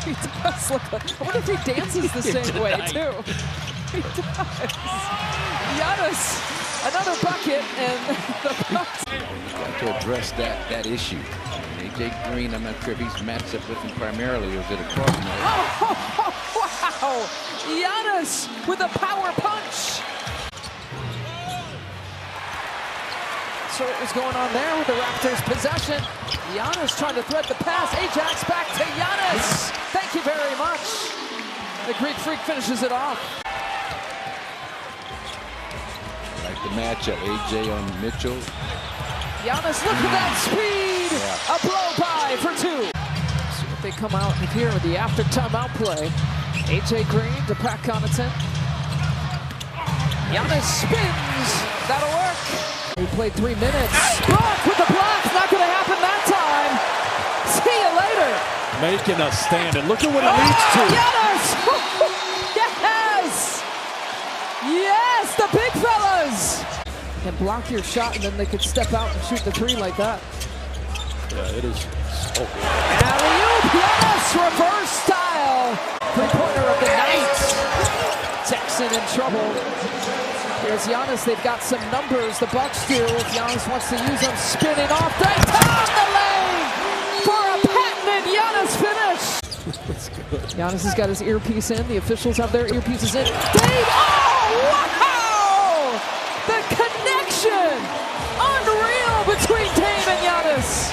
He does look like, I wonder if he dances the same way, too. He does. Giannis, another bucket, and the Bucks. Got to address that issue. A.J. Green, I'm not sure if he's matched up with him primarily, or is it a cross? Oh, wow! Giannis with a power punch. So what was going on there with the Raptors' possession? Giannis trying to thread the pass. Ajax back to Giannis. Thank you very much. The Greek Freak finishes it off. Like the matchup, AJ on Mitchell. Giannis, look at that speed! Yeah. A blow by for two. See if they come out here with the after timeout play. AJ Green to Pat Connaughton. Giannis spins. That'll work. He played 3 minutes. Block with the blocks. Not going to happen that time. See you later. Making a stand, and look at what it leads to. Giannis! Yes! Yes, the big fellas! And block your shot, and then they could step out and shoot the three like that. Yeah, it is. Alley-oop, Giannis, reverse style. Three-pointer of the night. Texan in trouble. Here's Giannis. They've got some numbers. The Bucks do. If Giannis wants to use them, spinning off. They top the lane for a patented Giannis finish. That's good. Giannis has got his earpiece in. The officials have their earpieces in. Dave, oh, wow! The connection, unreal between Dame and Giannis.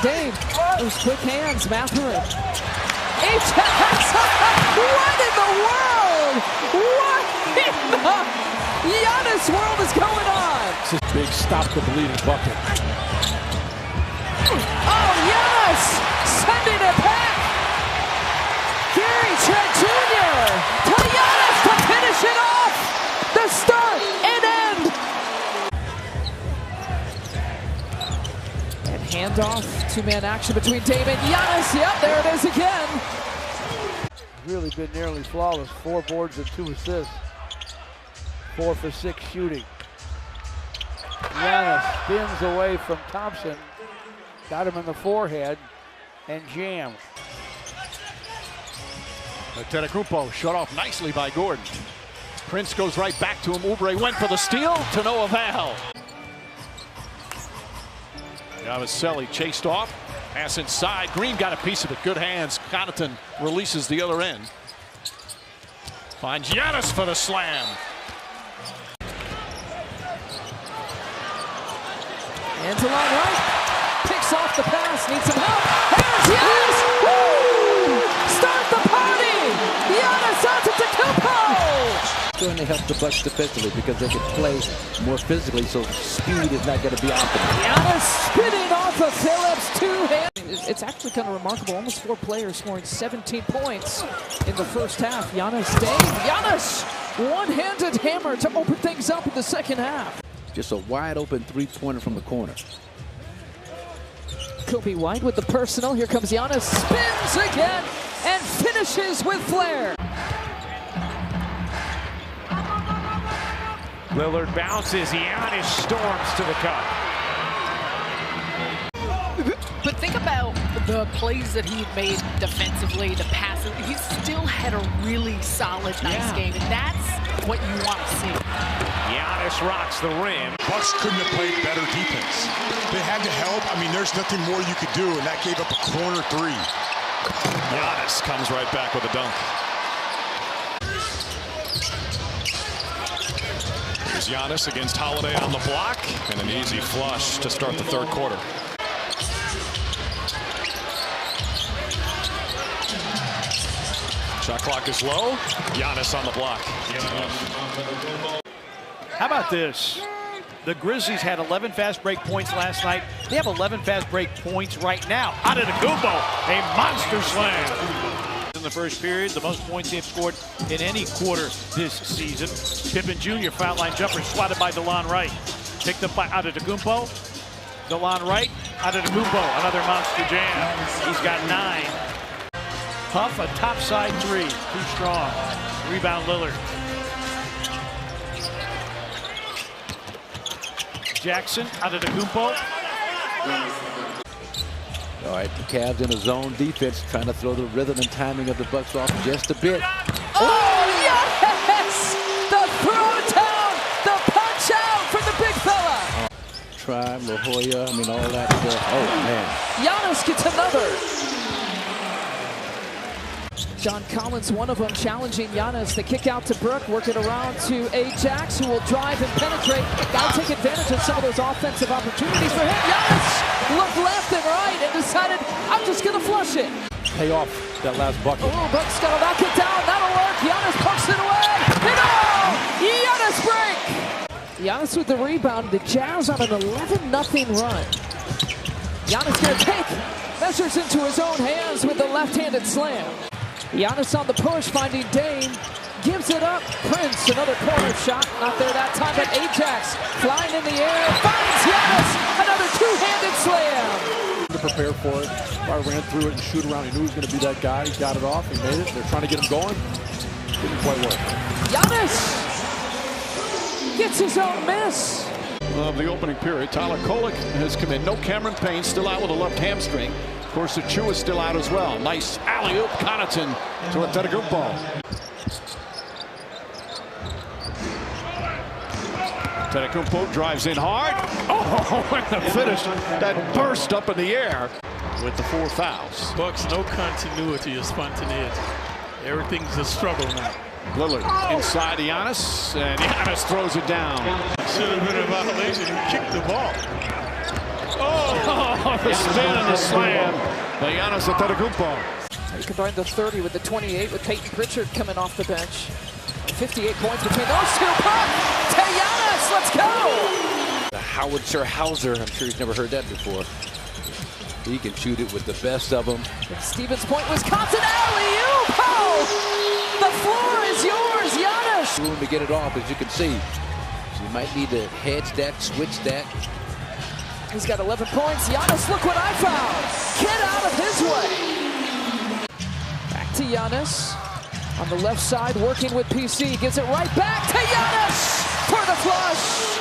Dame, those quick hands, Mathurin. What in the world? What in the Giannis world is going on? It's a big stop the bleeding bucket. Oh, Giannis sending it back. Gary Trent Jr. to Giannis to finish it off. The start and end. And handoff, two-man action between Dame and Giannis. Yep, there it is again. Really been nearly flawless. 4 boards and 2 assists. 4 for 6 shooting. Giannis spins away from Thompson. Got him in the forehead and jammed. Antetokounmpo shut off nicely by Gordon. Prince goes right back to him. Oubre went for the steal, to no avail. Yavaseli chased off. Pass inside. Green got a piece of it. Good hands. Connaughton releases the other end. Finds Giannis for the slam. Hands along right. Picks off the pass. Needs some help. There's Giannis. Woo! Start the party. Giannis Antetokounmpo. Going to help the Bucks defensively because they can play more physically, so speed is not going to be optimal. Giannis spinning off of Phillips, 2 hands. It's actually kind of remarkable. Almost 4 players scoring 17 points in the first half. Giannis, Dave, Giannis, one-handed hammer to open things up in the second half. Just a wide open three-pointer from the corner. Kobe White with the personal. Here comes Giannis, spins again, and finishes with flair. Lillard bounces, Giannis storms to the cup. But think about the plays that he made defensively, the passes. He still had a really solid, nice game, and that's what you want to see. Giannis rocks the rim. Bucks couldn't have played better defense. They had to help. I mean, there's nothing more you could do, and that gave up a corner 3. Giannis comes right back with a dunk. Here's Giannis against Holiday on the block, and an easy flush to start the third quarter. Shot clock is low. Giannis on the block. How about this? The Grizzlies had 11 fast break points last night. They have 11 fast break points right now. Antetokounmpo, a monster slam. In the first period, the most points they've scored in any quarter this season. Pippen Jr. foul line jumper swatted by DeLon Wright. Picked up by Antetokounmpo. DeLon Wright, Antetokounmpo, another monster jam. He's got 9. Huff, a topside 3, too strong. Rebound Lillard. Jackson, Antetokounmpo. All right, the Cavs in a zone defense, trying to throw the rhythm and timing of the Bucks off just a bit. Oh, yes! The throwdown, the punch out for the big fella. Try La Jolla, I mean, all that stuff. Oh, man. Giannis gets another. John Collins, one of them, challenging Giannis. They kick out to Brook, work it around to Ajax, who will drive and penetrate. Got to take advantage of some of those offensive opportunities for him. Giannis looked left and right and decided, I'm just going to flush it. Pay off that last bucket. Oh, Buck's got to knock it down. That'll work. Giannis pokes it away. And oh! Giannis break! Giannis with the rebound. The Jazz on an 11-0 run. Giannis going to take measures into his own hands with the left-handed slam. Giannis on the push, finding Dame, gives it up. Prince, another corner shot, not there that time, but Ajax flying in the air, finds Giannis, another two-handed slam. To prepare for it, I ran through it and shoot around. He knew he was going to be that guy. He got it off, he made it. They're trying to get him going. Didn't quite work. Giannis gets his own miss. Of the opening period, Tyler Kolek has come in. No Cameron Payne, still out with a left hamstring. Of course, Achua is still out as well. Nice alley-oop, Connaughton to Antetokounmpo. Antetokounmpo drives in hard. Oh, and the finish that burst up in the air with the 4 fouls. Bucks, no continuity or spontaneity. Everything's a struggle now. Lillard inside Giannis, and Giannis throws it down. Should have been a violation. He kicked the ball. Oh, the spin and the slam by Giannis Antetokounmpo. He combined the 30 with the 28 with Peyton Pritchard coming off the bench. 58 points between those two. Puck to Giannis. Let's go. The howitzer Hauser, I'm sure he's never heard that before. He can shoot it with the best of them. Stevens Point, Wisconsin alley-oop. Oh, the floor is yours, Giannis. Room to get it off, as you can see. So you might need to hedge that, switch that. He's got 11 points. Giannis, look what I found. Get out of his way. Back to Giannis. On the left side, working with PC. Gives it right back to Giannis for the flush.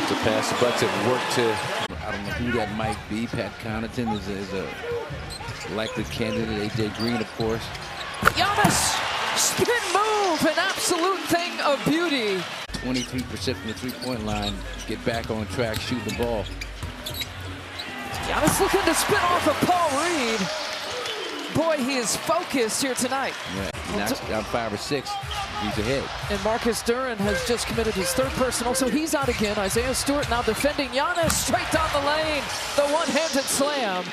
It's a pass the Bucks have worked to. I don't know who that might be. Pat Connaughton is a likely candidate. AJ Green, of course. Giannis, spin move, an absolute thing of beauty. 23% from the three-point line. Get back on track, shoot the ball. Giannis looking to spin off of Paul Reed. Boy, he is focused here tonight. Yeah, he knocks down 5 or 6. He's ahead. And Marcus Duran has just committed his 3rd personal, so he's out again. Isaiah Stewart now defending Giannis straight down the lane. The one-handed slam.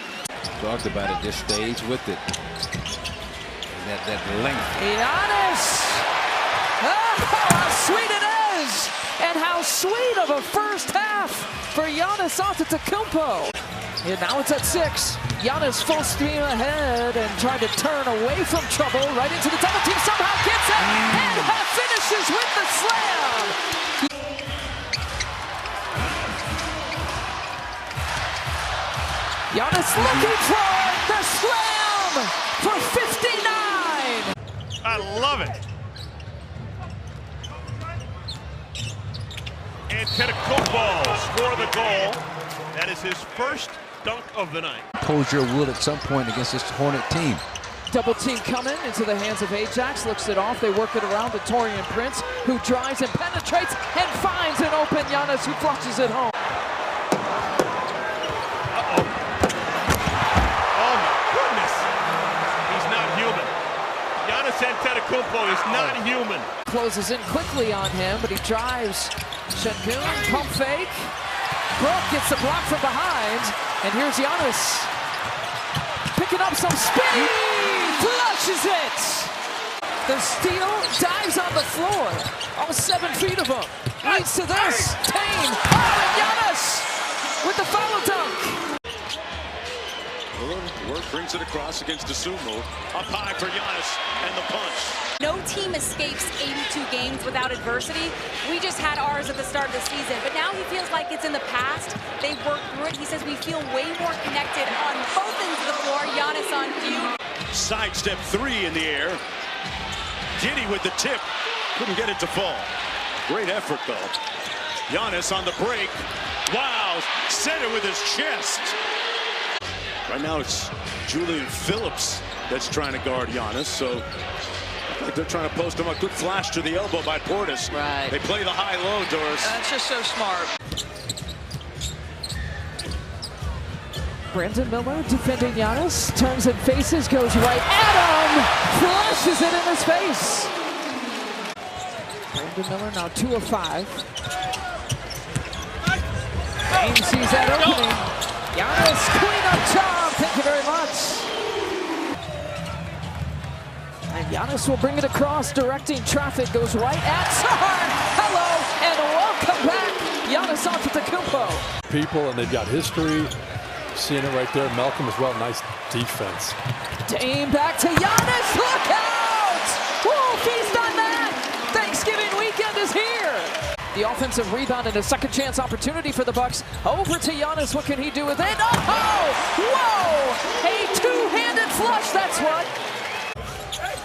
Talked about it, this stage with it. That length. Giannis! Oh, how sweet it is! And how sweet of a first half for Giannis Antetokounmpo. And now it's at 6. Giannis full steam ahead and trying to turn away from trouble. Right into the double team, somehow gets it and finishes with the slam. Giannis looking for the slam for 59. I love it. Antetokounmpo score the goal. That is his first dunk of the night. Posier will at some point against this Hornet team. Double team coming into the hands of Ajax, looks it off. They work it around to Taurean Prince, who drives and penetrates and finds an open Giannis, who flushes it home. Oh my goodness. He's not human. Giannis Antetokounmpo is not human. Closes in quickly on him, but he drives. Şengün, pump fake. Brook gets the block from behind, and here's Giannis. Picking up some speed, flushes it. The steal, dives on the floor. All 7 feet of him. Leads to this. Tane, oh, and Giannis with the follow dunk. Work brings it across against DeSumo. Up high for Giannis and the punch. No team escapes 82 games without adversity. We just had ours at the start of the season, but now he feels like it's in the past. They've worked through it. He says we feel way more connected on both ends of the floor. Giannis on view. Sidestep 3 in the air. Giddy with the tip. Couldn't get it to fall. Great effort, though. Giannis on the break. Wow, set it with his chest. Right now it's Julian Phillips that's trying to guard Giannis. So I think they're trying to post him. A good flash to the elbow by Portis. Right. They play the high-low, Doris. That's just so smart. Brandon Miller defending Giannis, turns and faces, goes right at him, flushes it in his face. Brandon Miller now 2 of 5. James sees that opening. Giannis, clean-up job, thank you very much. And Giannis will bring it across, directing traffic, goes right at Sahar. Hello, and welcome back, Giannis Antetokounmpo. People, and they've got history. Seeing it right there. Malcolm as well. Nice defense. Dame back to Giannis. Look out! Whoa, feast on that! Thanksgiving weekend is here. The offensive rebound and a second chance opportunity for the Bucks. Over to Giannis. What can he do with it? Oh! Whoa! A two-handed flush. That's what.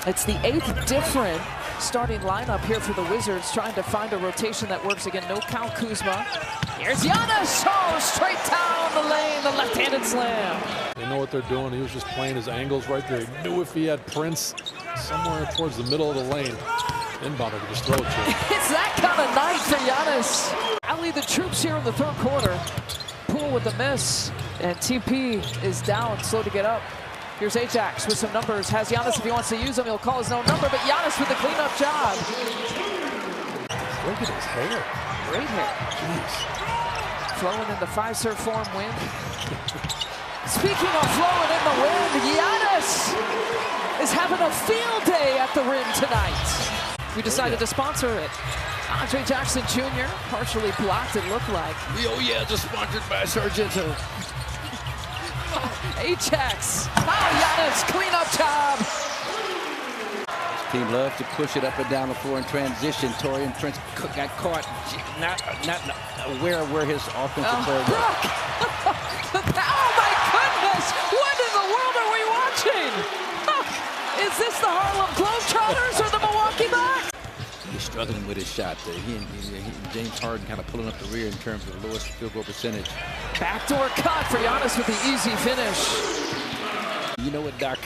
It's the 8th different starting lineup here for the Wizards, trying to find a rotation that works. Again, no Kyle Kuzma. Here's Giannis. Oh, straight down the lane, the left-handed slam. They know what they're doing. He was just playing his angles right there. He knew if he had Prince somewhere towards the middle of the lane, inbounder could just throw it to him. It's that kind of night for Giannis. Rally the troops here in the third quarter. Poole with the miss, and TP is down, slow to get up. Here's Ajax with some numbers. Has Giannis if he wants to use them. He'll call his own number, but Giannis with the cleanup job. Look at his hair. Great hair. Jeez. Flowing in the 5-serve form win. Speaking of flowing in the wind, Giannis is having a field day at the rim tonight. We decided to sponsor it. Andre Jackson Jr. partially blocked, it looked like. Oh yeah, just sponsored by Sargento. Ajax. Giannis, cleanup job. This team loves to push it up and down the floor in transition. Torian Prince got caught, not aware of where his offensive player was. Oh my goodness! What in the world are we watching? Is this the Harlem Globetrotters or the Milwaukee Bucks? He's struggling with his shot. He and James Harden kind of pulling up the rear in terms of the lowest field goal percentage. Backdoor cut for Giannis with the easy finish. You know what, Doc?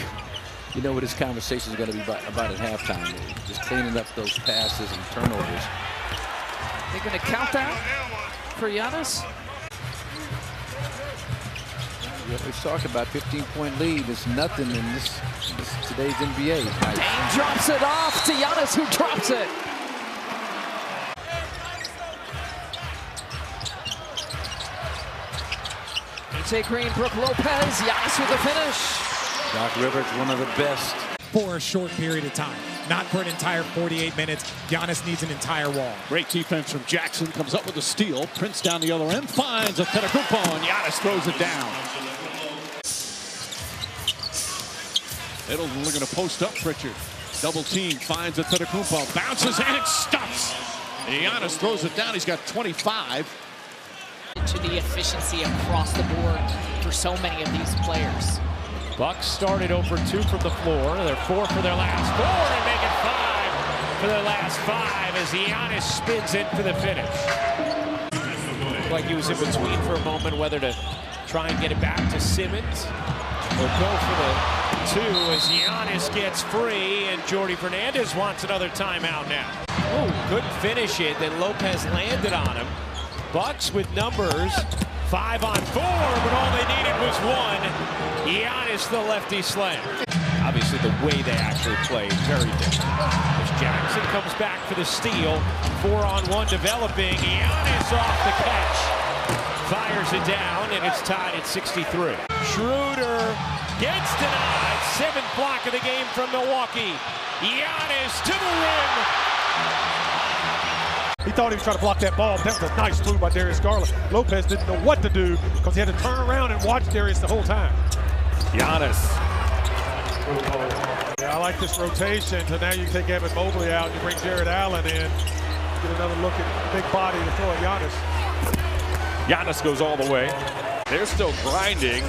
You know what his conversation is going to be about at halftime. Just cleaning up those passes and turnovers. They're going to count that for Giannis? What we're talking about, 15-point lead is nothing in this today's NBA. Dame drops it off to Giannis, who drops it. AJ Green, Brook Lopez, Giannis with the finish. Doc Rivers, one of the best. For a short period of time, not for an entire 48 minutes. Giannis needs an entire wall. Great defense from Jackson, comes up with a steal. Prince down the other end, finds Antetokounmpo, and Giannis throws it down. Middleton looking to post up Pritchard. Double team, finds Antetokounmpo, bounces and stops. Giannis throws it down, he's got 25. To the efficiency across the board for so many of these players. Bucks started over 2 from the floor. They're 4 for their last 4 and make it 5 for their last 5 as Giannis spins in for the finish. Looked like he was in between for a moment, whether to try and get it back to Simmons or go for the 2 as Giannis gets free and Jordi Fernandez wants another timeout now. Oh, couldn't finish it, then Lopez landed on him. Bucks with numbers, 5 on 4, but all they needed was 1. Giannis the lefty slam. Obviously the way they actually played, very different. As Jackson comes back for the steal, 4-on-1 developing. Giannis off the catch, fires it down, and it's tied at 63. Schroeder gets denied, 7th block of the game from Milwaukee. Giannis to the rim. He thought he was trying to block that ball. That was a nice move by Darius Garland. Lopez didn't know what to do because he had to turn around and watch Darius the whole time. Giannis. Yeah, I like this rotation. So now you take Evan Mobley out and you bring Jared Allen in. Get another look at the big body to throw at Giannis. Giannis goes all the way. They're still grinding.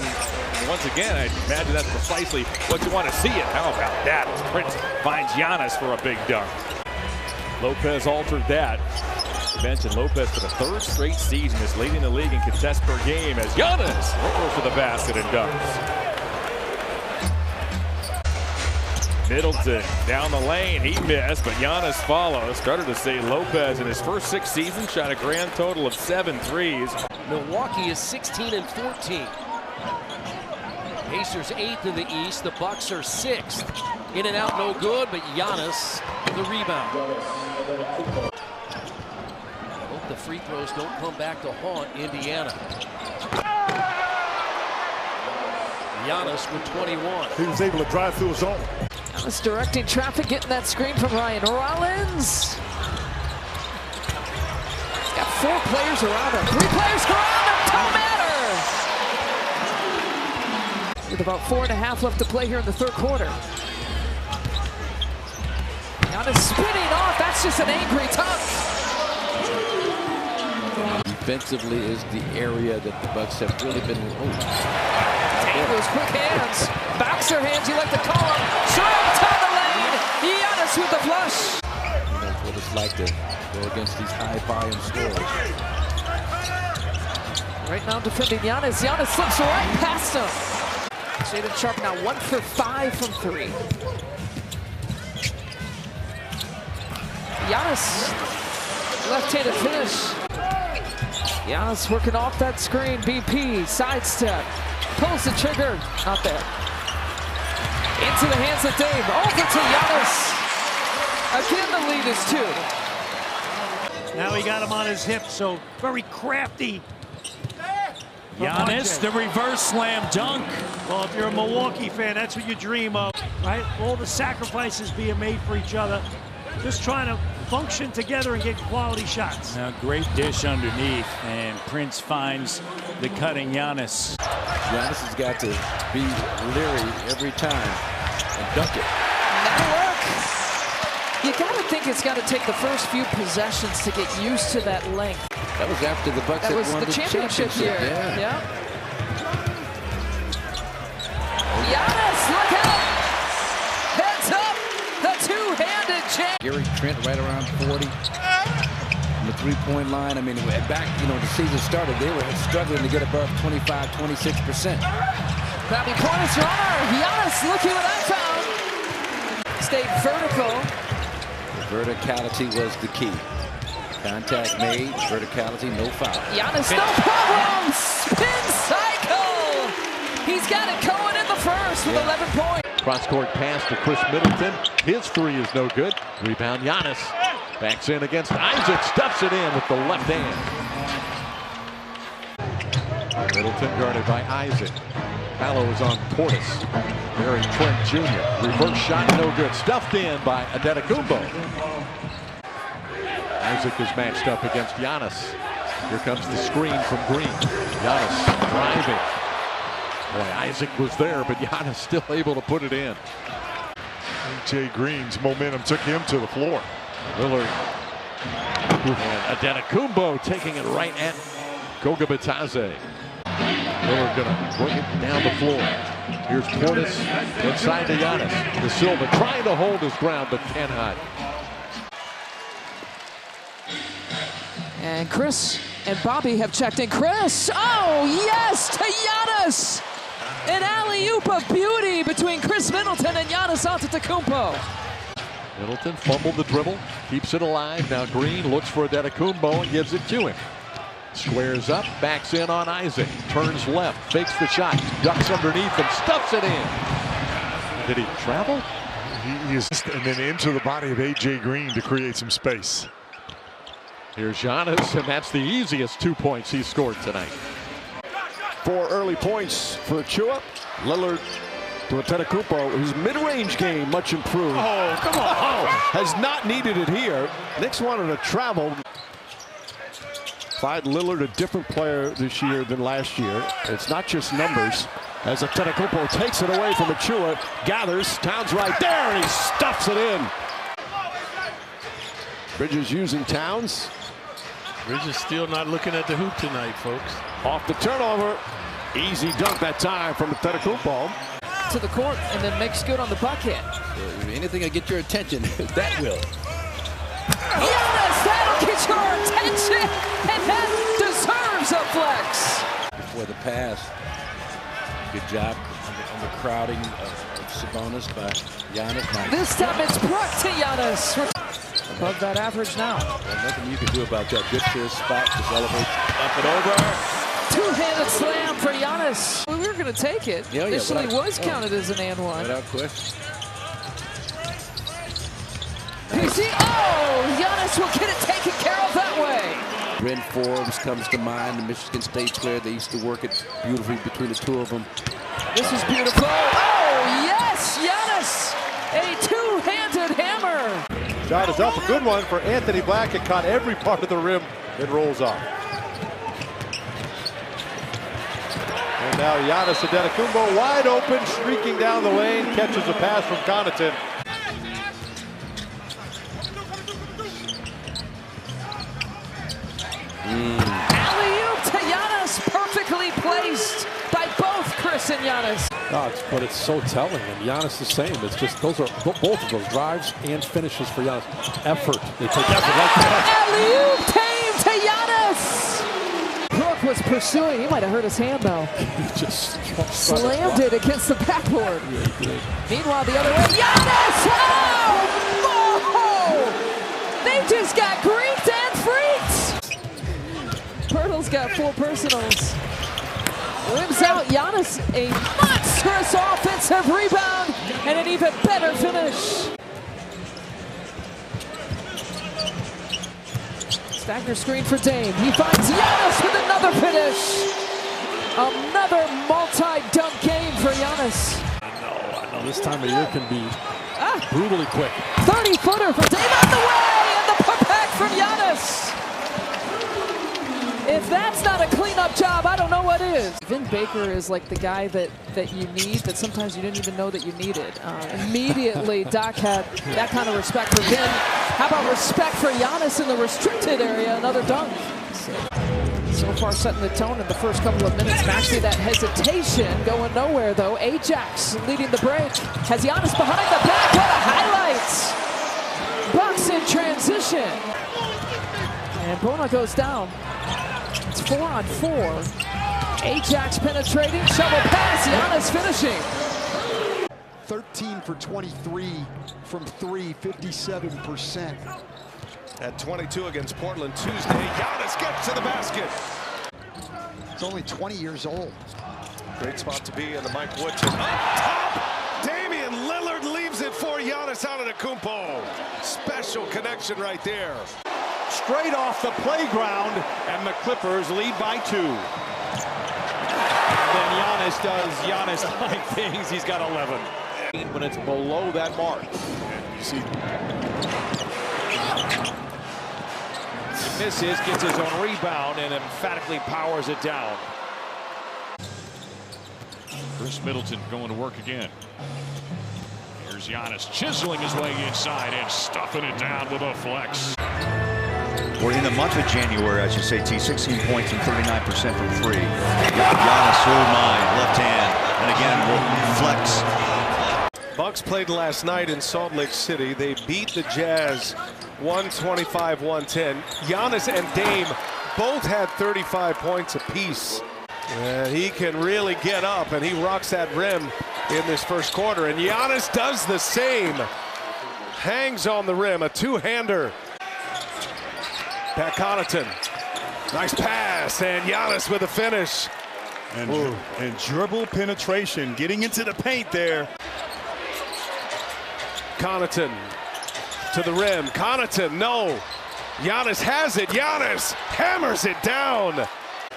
Once again, I imagine that's precisely what you want to see. It. How about that? As Prince finds Giannis for a big dunk. Lopez altered that. the bench, and Lopez for the third straight season is leading the league in contests per game as Giannis rolls to the basket and dunks. Middleton down the lane, he missed, but Giannis follows. Started to say Lopez in his first 6 seasons shot a grand total of 7 threes. Milwaukee is 16 and 14. Pacers 8th in the East. The Bucks are 6th. In and out, no good, but Giannis the rebound. Hope the free throws don't come back to haunt Indiana. Giannis with 21. He was able to drive through his zone. Giannis directing traffic, getting that screen from Ryan Rollins. He's got 4 players around him. 3 players around him. Don't matter. With about 4.5 left to play here in the third quarter. Giannis spinning off. That's just an angry tuck. Defensively is the area that the Bucks have really been. Those quick hands. Boxer hands, you like to call them. Straight down the lane. Giannis with the flush. That's what it's like to go against these high volume scorers. Right now defending Giannis. Giannis slips right past him. Shaedon Sharpe now 1 for 5 from 3. Giannis, left-handed finish. Giannis working off that screen. BP, sidestep. Pulls the trigger, not there. Into the hands of Dame, over to Giannis. Again, the lead is 2. Now he got him on his hip, so very crafty. Giannis, the reverse slam dunk. Well, if you're a Milwaukee fan, that's what you dream of, right? All the sacrifices being made for each other. Just trying to function together and get quality shots. Now, great dish underneath, and Prince finds the cutting Giannis. Giannis has got to be leery every time and dunk it. That'll work. You got to think it's got to take the first few possessions to get used to that length. That was after the Bucks had won the championship year. Yeah. Giannis, look out! Heads up! The two-handed jam. Gary Trent right around 40. On the three-point line. I mean, back, the season started, they were struggling to get above 25, 26%. Bobby Portis runner. Giannis, looky what I found. Stayed vertical. The verticality was the key. Contact made, verticality, no foul. Giannis, no problem. Spin cycle. He's got it going in the first with 11 points. Cross-court pass to Chris Middleton. His 3 is no good. Rebound Giannis. Backs in against Isaac. Stuffs it in with the left hand. Middleton guarded by Isaac. Paolo is on Portis. Barry Trent Jr. Reverse shot, no good. Stuffed in by Antetokounmpo. Isaac is matched up against Giannis. Here comes the screen from Green. Giannis driving. Boy, Isaac was there, but Giannis still able to put it in. AJ Green's momentum took him to the floor. Lillard and Antetokounmpo taking it right at Goga Bitadze. Lillard gonna bring it down the floor. Here's Portis inside to Giannis. De Silva trying to hold his ground, but cannot. And Chris and Bobby have checked in. Chris, oh yes, to Giannis! An alley-oop of beauty between Chris Middleton and Giannis Antetokounmpo. Middleton fumbled the dribble, keeps it alive. Now Green looks for Antetokounmpo and gives it to him. Squares up, backs in on Isaac, turns left, fakes the shot, ducks underneath and stuffs it in. Did he travel? He is, and then into the body of AJ Green to create some space. Here's Giannis, and that's the easiest 2 points he scored tonight. 4 early points for Chua. Lillard to Antetokounmpo. His mid-range game much improved. Oh, come on. Has not needed it here. Knicks wanted to travel. Clyde Lillard, a different player this year than last year. It's not just numbers. As Antetokounmpo takes it away from Achua, gathers, Towns right there, and he stuffs it in. Bridges using Towns. Bridges still not looking at the hoop tonight, folks. Off the turnover. Easy dunk that time from Antetokounmpo. To the court and then makes good on the bucket. Anything to get your attention, that will. Giannis, that'll get your attention, and that deserves a flex. Before the pass, good job on the crowding of Sabonis by Giannis. Nice. This time it's Brook to Giannis. Above that average now. Well, nothing you can do about that. Gets to his spot, just elevates up and over. Two-handed slam for Giannis. Well, we were going to take it. Yeah, Initially was counted as an and one. Without question. Giannis will get it taken care of that way. Bryn Forbes comes to mind, the Michigan State player. They used to work it beautifully between the two of them. This is beautiful. Oh, yes, Giannis. A two-handed hammer. Shot is up, a good one for Anthony Black. It caught every part of the rim. It rolls off. And now Giannis Antetokounmpo wide open, streaking down the lane, catches a pass from Connaughton. Alley-oop to Giannis, perfectly placed by both Chris and Giannis. But it's so telling, and Giannis the same. It's just both of those drives and finishes for Giannis. Effort. They take effort like that. Alley-oop came to Giannis. Brook was pursuing. He might have hurt his hand though. He just slammed it against the backboard. Meanwhile, the other way, Giannis! Oh! They just got Greeked and freaked. Pirtle's got 4 personals. Rims out Giannis, a monstrous offensive rebound and an even better finish. Stagger screen for Dame. He finds Giannis with another finish. Another multi-dunk game for Giannis. I know this time of year can be brutally quick. 30-footer for Dame on the way, and the putback from Giannis. If that's not a cleanup job, I don't know what is. Vin Baker is like the guy that you need, that sometimes you didn't even know that you needed. Immediately, Doc had that kind of respect for Vin. How about respect for Giannis in the restricted area? Another dunk. So far setting the tone in the first couple of minutes. Actually, that hesitation going nowhere, though. Ajax leading the break. Has Giannis behind the back. What a highlight! Bucks in transition. And Bona goes down. It's 4-on-4. Ajax penetrating, shovel pass, Giannis finishing. 13 for 23 from 3, 57%. At 22 against Portland Tuesday, Giannis gets to the basket. He's only 20 years old. Great spot to be in the Mike Woodson. Up top, Damian Lillard leaves it for Giannis Antetokounmpo. Special connection right there. Straight off the playground, and the Clippers lead by 2. And then Giannis does Giannis-like things. He's got 11. When it's below that mark. You see, he misses, gets his own rebound, and emphatically powers it down. Chris Middleton going to work again. Here's Giannis chiseling his way inside and stuffing it down with a flex. We're in the month of January, I should say, T. 16 points and 39% from 3. Giannis, oh my, left hand, and again, flex. Bucks played last night in Salt Lake City. They beat the Jazz 125-110. Giannis and Dame both had 35 points apiece. And he can really get up, and he rocks that rim in this first quarter. And Giannis does the same. Hangs on the rim, a two-hander. Pat Connaughton, nice pass, and Giannis with a finish. And dribble penetration, getting into the paint there. Connaughton to the rim. Connaughton, no. Giannis has it. Giannis hammers it down.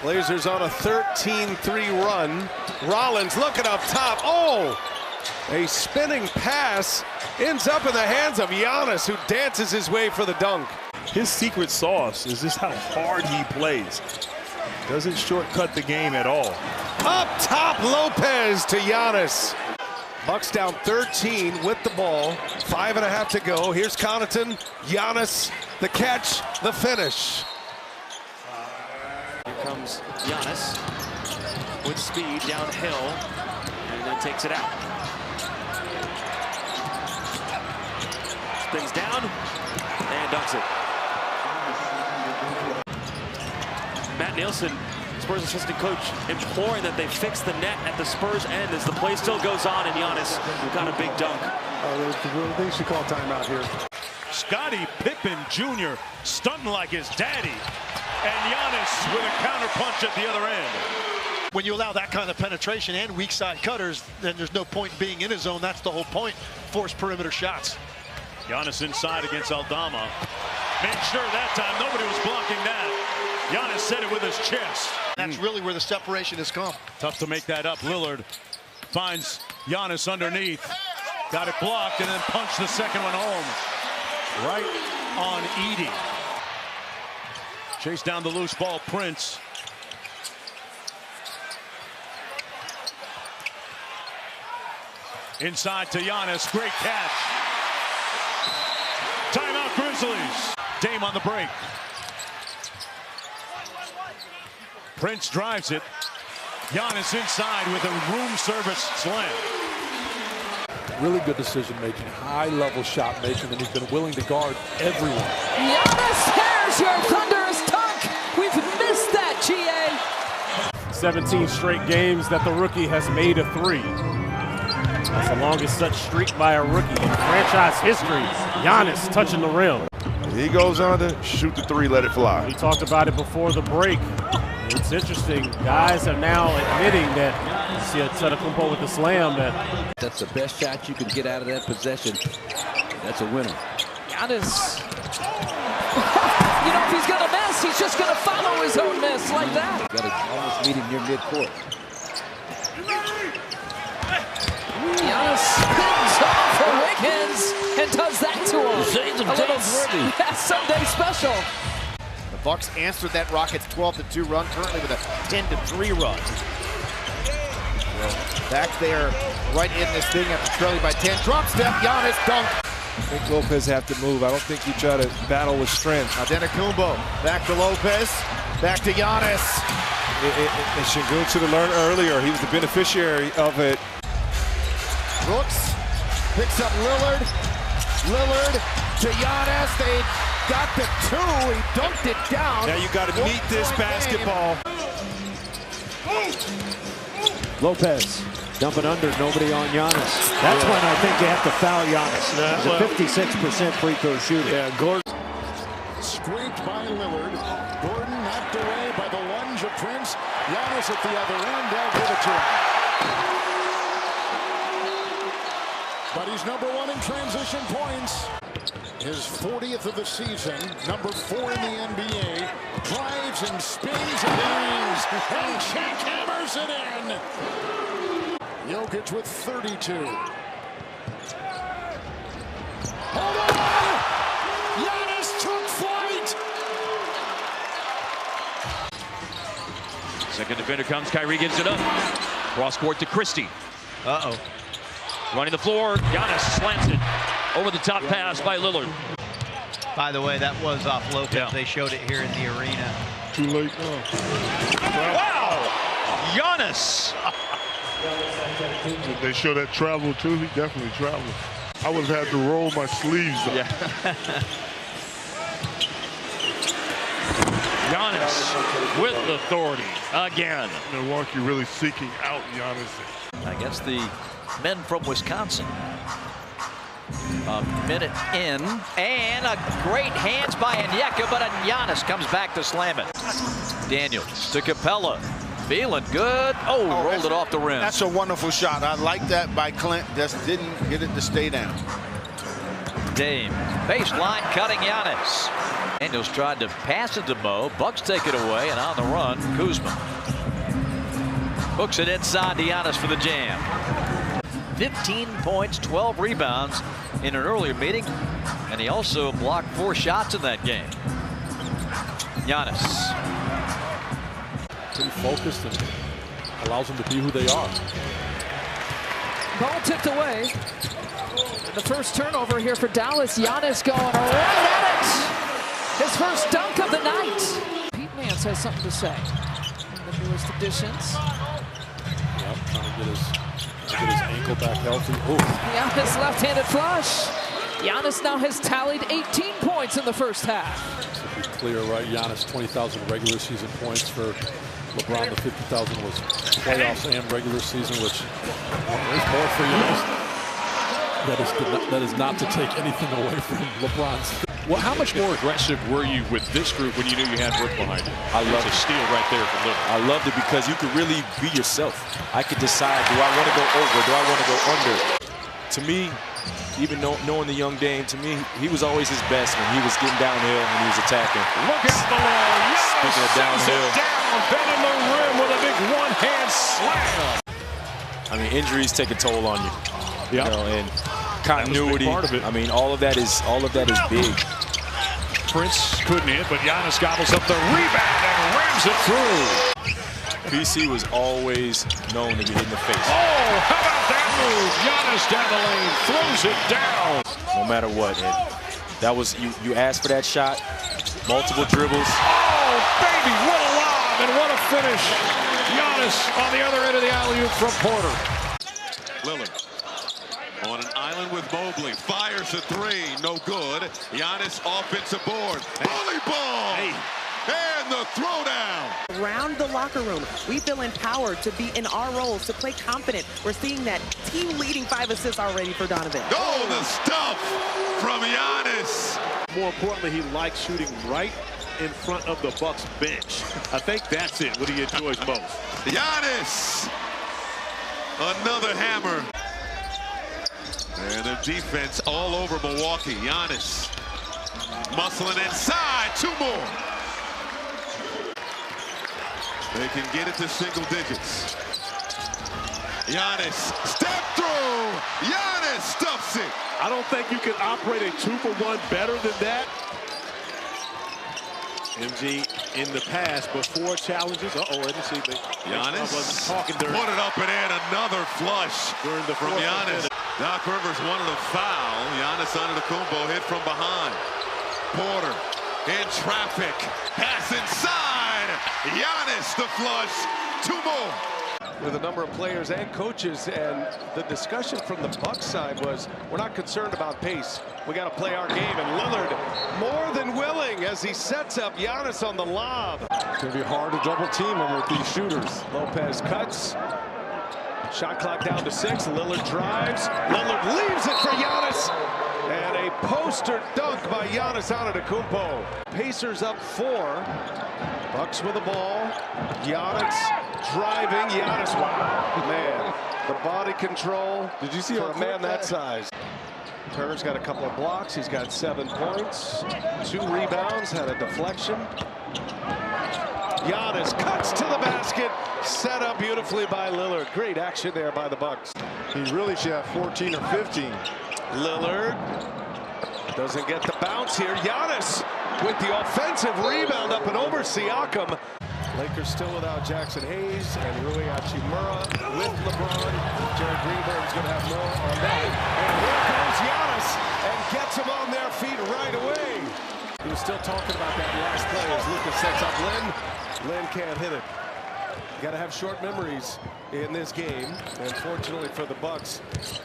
Blazers on a 13-3 run. Rollins looking up top. Oh, a spinning pass ends up in the hands of Giannis, who dances his way for the dunk. His secret sauce is just how hard he plays. Doesn't shortcut the game at all. Up top, Lopez to Giannis. Bucks down 13 with the ball. 5.5 to go. Here's Connaughton. Giannis, the catch, the finish. Here comes Giannis with speed downhill, and then takes it out. Spins down and dunks it. Nielsen, Spurs assistant coach, imploring that they fix the net at the Spurs end as the play still goes on, and Giannis got a big dunk. They should call timeout here. Scottie Pippen Jr. stunting like his daddy. And Giannis with a counter punch at the other end. When you allow that kind of penetration and weak side cutters, then there's no point being in his zone. That's the whole point. Force perimeter shots. Giannis inside against Aldama. Made sure that time nobody was blocking that. Giannis said it with his chest. That's really where the separation has come. Tough to make that up. Lillard finds Giannis underneath. Got it blocked and then punched the second one home. Right on Edey. Chase down the loose ball, Prince. Inside to Giannis, great catch. Timeout Grizzlies. Dame on the break. Prince drives it. Giannis inside with a room service slam. Really good decision making, high level shot making, and he's been willing to guard everyone. Giannis, there's your thunderous dunk. We've missed that, GA. 17 straight games that the rookie has made a three. That's the longest such streak by a rookie in franchise history. Giannis touching the rim. He goes on to shoot the three, let it fly. We talked about it before the break. It's interesting. Guys are now admitting that you see Antetokounmpo with the slam. That's the best shot you can get out of that possession. That's a winner. Giannis. You know, if he's going to miss, he's just going to follow his own miss like that. Got to almost meet him near midcourt. Giannis spins off for Wiggins and does that to him. A little Sunday special. The Bucks answered that Rockets 12-2 run, currently with a 10-3 run. Back there, right in this thing after trailing by 10. Drop step, Giannis dunk. I think Lopez have to move. I don't think you try to battle with strength. Antetokounmpo, back to Lopez, back to Giannis. And Şengün should have learned earlier. He was the beneficiary of it. Brooks picks up Lillard. Lillard to Giannis. They got the two. He dunked it down. Now you got to meet this basketball. Lopez dumping under, nobody on Giannis. That's when I think you have to foul Giannis. He's a 56% free throw shooter. Yeah, Gordon. Scraped by Lillard. Gordon knocked away by the lunge of Prince. Giannis at the other end. They'll give it to him. But he's #1 in transition points. His 40th of the season, #4 in the NBA. Drives and spins and rings. And Shaq hammers it in. Jokic with 32. Hold on! Giannis took flight! Second defender comes, Kyrie gives it up. Cross court to Christie. Uh-oh. Running the floor, Giannis slams it. Over the top pass by Lillard. By the way, that was off Lopez. Yeah. They showed it here in the arena. Too late. Wow! Giannis! They show that travel too. He definitely traveled. I would have had to roll my sleeves up. Yeah. Giannis with authority again. Milwaukee really seeking out Giannis. Against the men from Wisconsin. A minute in, and a great hands by Onyeka, but Giannis comes back to slam it. Daniels to Capella, feeling good. Oh, rolled it off the rim. That's a wonderful shot. I like that by Clint. Just didn't get it to stay down. Dame, baseline cutting Giannis. Daniels tried to pass it to Mo. Bucks take it away, and on the run, Kuzma. Hooks it inside to Giannis for the jam. 15 points, 12 rebounds in an earlier meeting, and he also blocked 4 shots in that game. Giannis. Pretty focused and allows them to be who they are. Ball tipped away. The first turnover here for Dallas. Giannis going right at it. His first dunk of the night. Pete Nance has something to say. The newest additions. Yep, trying to get his ankle back healthy. Ooh. Giannis left-handed flush. Giannis now has tallied 18 points in the first half. be clear, right? Giannis, 20,000 regular season points for LeBron. The 50,000 was playoffs and regular season, which there's more for Giannis. That is not to take anything away from LeBron's. Well, how much more aggressive were you with this group when you knew you had Brook behind you? I love a steal right there from Lillard. I loved it because you could really be yourself. I could decide, do I want to go over? Do I want to go under? To me, even knowing the young Dame, to me, he was always his best when he was getting downhill and he was attacking. Look out below. Speaking of downhill. Down, bending the rim with a big one-hand slam. I mean, injuries take a toll on you. Yeah. You know, and continuity. Part of it. I mean, all of that is big. Prince couldn't hit, but Giannis gobbles up the rebound and rams it through. PC was always known to get hit in the face. Oh, how about that move? Giannis down the lane, throws it down. No matter what, and that was you asked for that shot, multiple dribbles. Oh, baby, what a lob and what a finish. Giannis on the other end of the alley-oop from Porter. Lillard on an island with Mobley, fires a three, no good. Giannis offensive board, bully ball, and the throwdown. Around the locker room, we feel empowered to be in our roles, to play confident. We're seeing that team-leading 5 assists already for Donovan. Oh, the stuff from Giannis. More importantly, he likes shooting right in front of the Bucks bench. I think that's it, what he enjoys most. Giannis, another hammer. And the defense all over Milwaukee. Giannis muscling inside, 2 more. They can get it to single digits. Giannis, step through. Giannis stuffs it. I don't think you can operate a 2-for-1 better than that. MG in the past before challenges. Didn't see me. Giannis talking during. Put it up and in. Another flush during the from Giannis. Doc Rivers wanted a foul. Giannis Antetokounmpo hit from behind. Porter in traffic. Pass inside. Giannis the flush. 2 more. With a number of players and coaches, and the discussion from the Bucks side was, we're not concerned about pace. We got to play our game, and Lillard more than willing as he sets up Giannis on the lob. It's going to be hard to double team him with these shooters. Lopez cuts. Shot clock down to 6. Lillard drives. Lillard leaves it for Giannis. And a poster dunk by Giannis Antetokounmpo. Pacers up 4. Bucks with the ball. Giannis driving. Giannis, wow, man. The body control. Did you see for a man that size? Turner's got a couple of blocks. He's got 7 points. 2 rebounds. Had a deflection. Giannis cuts to the basket. Set up beautifully by Lillard. Great action there by the Bucks. He really should have 14 or 15. Lillard doesn't get the bounce here. Giannis with the offensive rebound up and over Siakam. Lakers still without Jackson Hayes and Rui Hachimura with LeBron. Jared Greenberg's going to have more on that. And here comes Giannis and gets them on their feet right away. He was still talking about that last play as Lucas sets up Lynn. Lynn can't hit it. You got to have short memories in this game. And fortunately for the Bucks,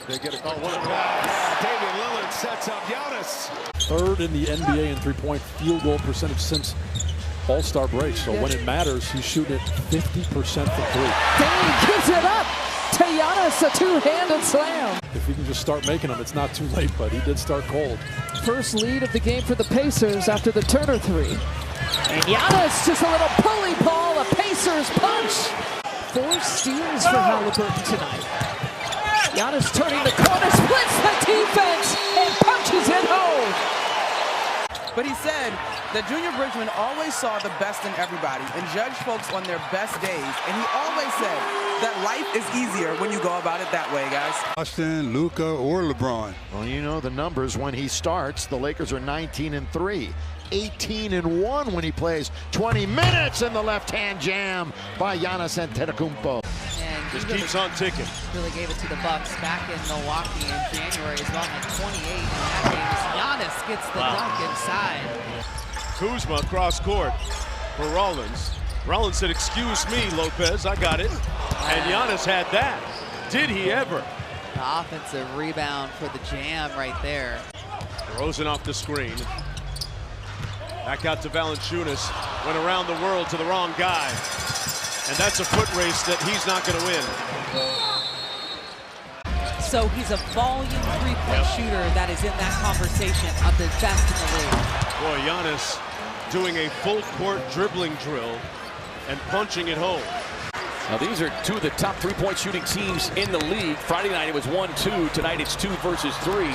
they get a what a pass. Damian Lillard sets up Giannis. 3rd in the NBA in 3-point field goal percentage since All-Star break. So when it matters, he's shooting it 50% from 3. Dame gives it up to Giannis, a 2-handed slam. If he can just start making them, it's not too late, but he did start cold. First lead of the game for the Pacers after the Turner 3. And Giannis, just a little pulley ball, a Pacers punch. 4 steals for Halliburton tonight. Giannis turning the corner, splits the defense, and punches it home. But he said that Junior Bridgman always saw the best in everybody and judged folks on their best days. And he always said that life is easier when you go about it that way, guys. Austin, Luka, or LeBron. Well, you know the numbers when he starts. The Lakers are 19-3. 18-1 when he plays 20 minutes in the left-hand jam by Giannis Antetokounmpo. And just keeps on ticking. Really gave it to the Bucks back in Milwaukee in January as well, at 28 in that game. Giannis gets the dunk inside. Kuzma across court for Rollins. Rollins said, "Excuse me, Lopez, I got it." And Giannis had that. Did he ever? The offensive rebound for the jam right there. Rosen off the screen. Back out to Valanciunas. Went around the world to the wrong guy. And that's a foot race that he's not going to win. So he's a volume three-point shooter that is in that conversation of the best in the league. Boy, Giannis doing a full court dribbling drill and punching it home. Now these are two of the top three-point shooting teams in the league. Friday night it was 1-2. Tonight it's 2 versus 3.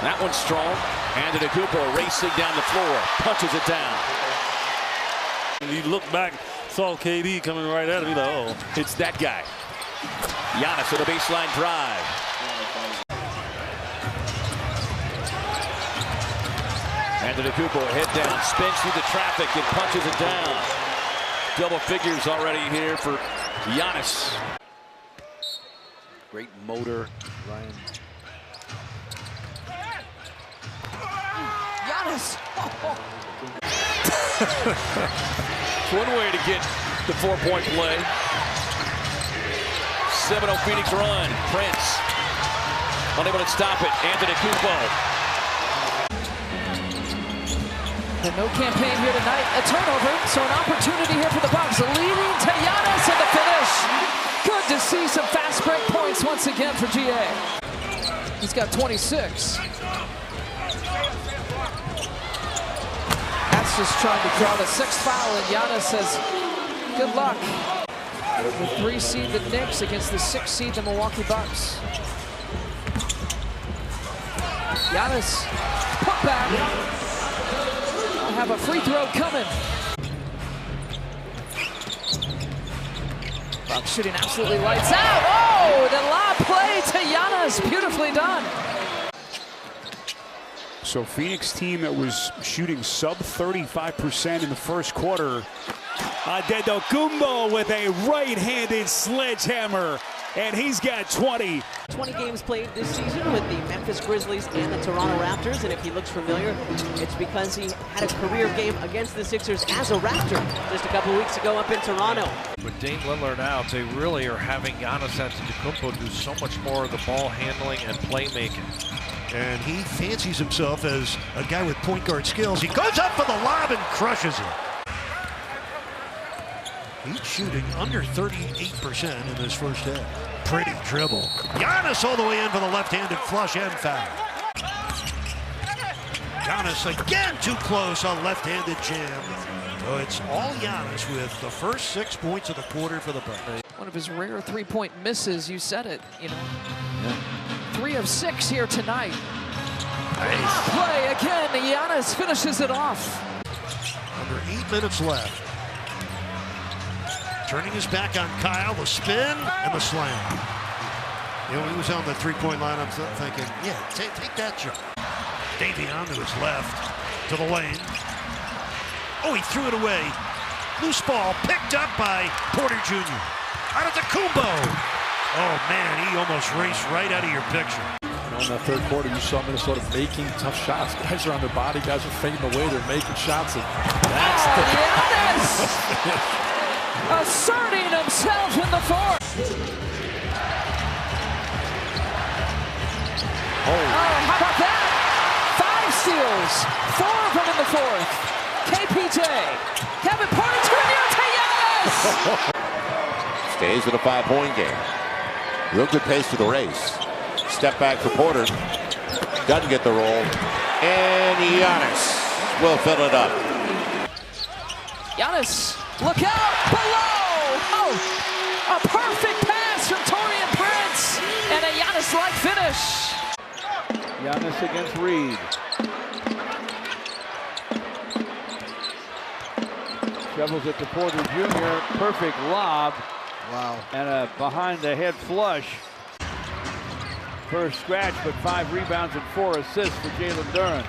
That one's strong. Antetokounmpo racing down the floor, punches it down. You look back, saw KD coming right at him. Like, oh, it's that guy. Giannis with a baseline drive. Antetokounmpo head down, spins through the traffic and punches it down. Double figures already here for Giannis. Great motor, Ryan. Giannis! It's one way to get the 4-point play. 7-0 Phoenix run. Prince unable to stop it. Antetokounmpo. And no campaign here tonight. A turnover, so an opportunity here for the Bucks. Leading to Giannis at the finish. Good to see some fast break points once again for GA. He's got 26. That's just trying to draw the 6th foul, and Giannis says, good luck. The 3 seed the Knicks against the 6 seed the Milwaukee Bucks. Giannis, put back. Have a free throw coming. Bucks shooting absolutely lights out. Oh, the lob play to Giannis. Beautifully done. So Phoenix team that was shooting sub 35% in the first quarter. Antetokounmpo with a right-handed sledgehammer, and he's got 20. 20 games played this season with the Memphis Grizzlies and the Toronto Raptors, and if he looks familiar, it's because he had a career game against the Sixers as a Raptor just a couple weeks ago up in Toronto. With Dame Lillard out, they really are having Giannis Antetokounmpo do so much more of the ball handling and playmaking. And he fancies himself as a guy with point guard skills. He goes up for the lob and crushes it. He's shooting under 38% in this first half. Pretty dribble. Giannis all the way in for the left-handed flush and foul. Giannis again too close on left-handed jam. So it's all Giannis with the first 6 points of the quarter for the Bucks. One of his rare 3-point misses. You said it, you know. 3 of 6 here tonight. Nice. Play again. Giannis finishes it off. Under 8 minutes left. Turning his back on Kyle, the spin and the slam. You know, he was on the 3-point line. I'm thinking, yeah, take that shot. Davion to his left, to the lane. Oh, he threw it away. Loose ball picked up by Porter Jr. Antetokounmpo. Oh man, he almost raced right out of your picture. In that third quarter, you saw Minnesota making tough shots. Guys are on their body, guys are fading away, they're making shots. And that's Giannis! Asserting himself in the fourth. Oh, how about that? 5 steals, 4 of them in the fourth. KPJ, Kevin Porter Jr. to Giannis! Stays with a 5-point game. Real good pace to the race. Step back for Porter. Doesn't get the roll. And Giannis will fill it up. Giannis, look out, below! Oh, a perfect pass from Taurean Prince, and a Giannis-like finish. Giannis against Reed. Shovels it to Porter Jr. Perfect lob. Wow. And a behind-the-head flush. First scratch, but 5 rebounds and 4 assists for Jalen Duren.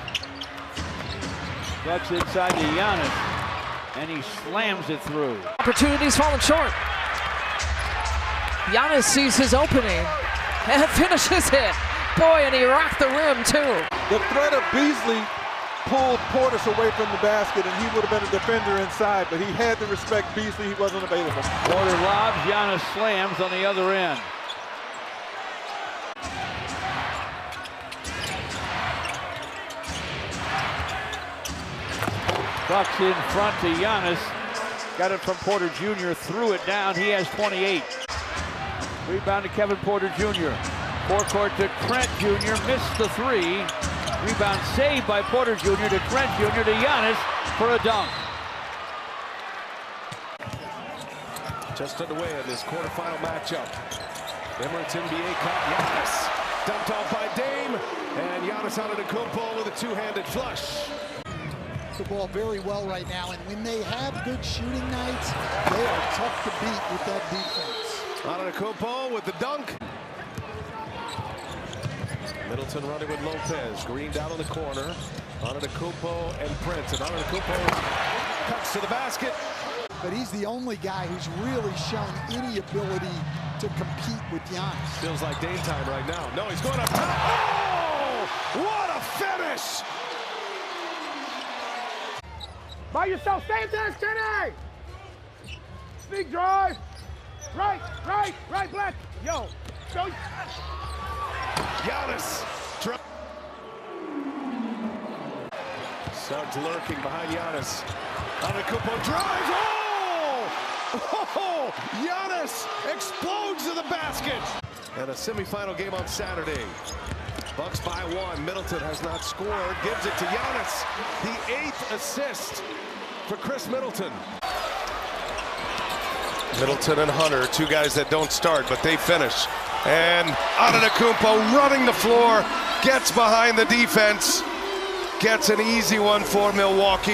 Bucks inside to Giannis. And he slams it through. Opportunities falling short. Giannis sees his opening and finishes it. Boy, and he rocked the rim too. The threat of Beasley pulled Portis away from the basket, and he would have been a defender inside, but he had to respect Beasley. He wasn't available. Porter lobs, Giannis slams on the other end. Bucks in front to Giannis. Got it from Porter Jr., threw it down. He has 28. Rebound to Kevin Porter Jr. Forecourt to Trent Jr., missed the three. Rebound saved by Porter Jr. to Trent Jr. to Giannis for a dunk. Just underway in this quarterfinal matchup. Emirates NBA Cup, Giannis dumped off by Dame, and Giannis Antetokounmpo with a two-handed flush. The ball very well right now, and when they have good shooting nights, they are tough to beat with that defense. Antetokounmpo with the dunk. Middleton running with Lopez. Green down in the corner. Antetokounmpo and Prince, and Antetokounmpo cuts to the basket. But he's the only guy who's really shown any ability to compete with Giannis. Feels like Dame time right now. No, he's going up top. Oh! What a finish! By yourself, stay in there, Kenny! Big drive. Right, Black. Yo, go. Giannis. Suggs lurking behind Giannis. Antetokounmpo drives. Oh! Giannis explodes to the basket. And a semifinal game on Saturday. Bucks by one. Middleton has not scored. Gives it to Giannis. The 8th assist for Chris Middleton. Middleton and Hunter, two guys that don't start, but they finish. And Antetokounmpo running the floor, gets behind the defense, gets an easy one for Milwaukee.